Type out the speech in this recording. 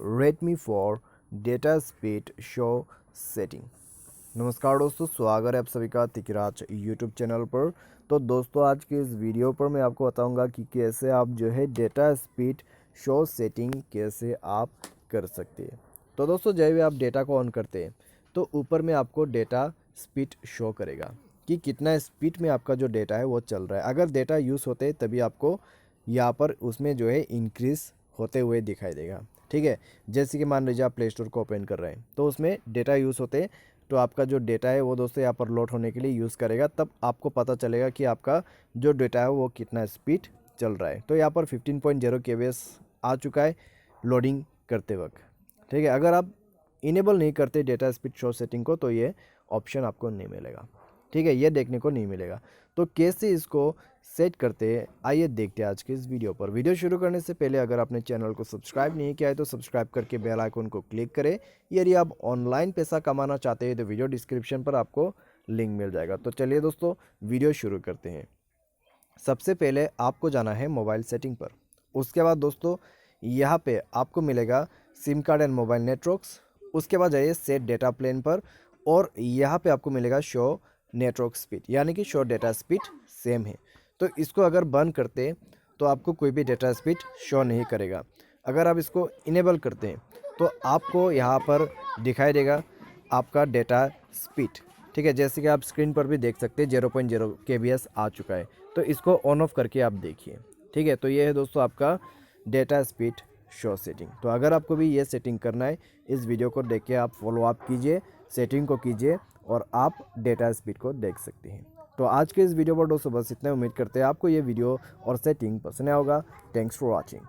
Redmi for data speed show setting. नमस्कार दोस्तों, स्वागत है आप सभी का तिकराज यूट्यूब चैनल पर। तो दोस्तों आज के इस वीडियो पर मैं आपको बताऊंगा कि कैसे आप जो है डेटा स्पीड शो सेटिंग कैसे आप कर सकते हैं। तो दोस्तों जब भी आप डेटा को ऑन करते हैं तो ऊपर में आपको डेटा स्पीड शो करेगा कि कितना स्पीड में आपका जो डेटा है वो चल रहा है। अगर डेटा यूज़ होते तभी आपको यहाँ पर उसमें जो है इंक्रीज़ होते हुए दिखाई देगा। ठीक है, जैसे कि मान लीजिए आप प्ले स्टोर को ओपन कर रहे हैं तो उसमें डेटा यूज़ होते हैं, तो आपका जो डेटा है वो दोस्तों यहाँ पर लोड होने के लिए यूज़ करेगा, तब आपको पता चलेगा कि आपका जो डेटा है वो कितना स्पीड चल रहा है। तो यहाँ पर 15.0 kbs आ चुका है लोडिंग करते वक्त। ठीक है, अगर आप इनेबल नहीं करते डेटा स्पीड शो सेटिंग को तो ये ऑप्शन आपको नहीं मिलेगा। ठीक है, ये देखने को नहीं मिलेगा। तो कैसे इसको सेट करते हैं आइए देखते हैं आज के इस वीडियो पर। वीडियो शुरू करने से पहले अगर आपने चैनल को सब्सक्राइब नहीं किया है तो सब्सक्राइब करके बेल आइकन को क्लिक करें। यदि आप ऑनलाइन पैसा कमाना चाहते हैं तो वीडियो डिस्क्रिप्शन पर आपको लिंक मिल जाएगा। तो चलिए दोस्तों वीडियो शुरू करते हैं। सबसे पहले आपको जाना है मोबाइल सेटिंग पर। उसके बाद दोस्तों यहाँ पे आपको मिलेगा SIM card and mobile networks. उसके बाद जाइए सेट डेटा प्लान पर और यहाँ पे आपको मिलेगा शो नेटवर्क स्पीड, यानी कि शो डेटा स्पीड सेम है। तो इसको अगर बंद करते हैं तो आपको कोई भी डेटा स्पीड शो नहीं करेगा। अगर आप इसको इनेबल करते हैं तो आपको यहाँ पर दिखाई देगा आपका डेटा स्पीड। ठीक है, जैसे कि आप स्क्रीन पर भी देख सकते हैं 0.0 kbs आ चुका है। तो इसको ऑन ऑफ करके आप देखिए। ठीक है, तो ये है दोस्तों आपका डेटा स्पीड शो सेटिंग। तो अगर आपको भी ये सेटिंग करना है इस वीडियो को देख के आप फॉलो अप कीजिए, सेटिंग को कीजिए और आप डेटा स्पीड को देख सकते हैं। तो आज के इस वीडियो पर दोस्तों बस इतना। उम्मीद करते हैं आपको ये वीडियो और सेटिंग पसंद आया होगा। Thanks for watching.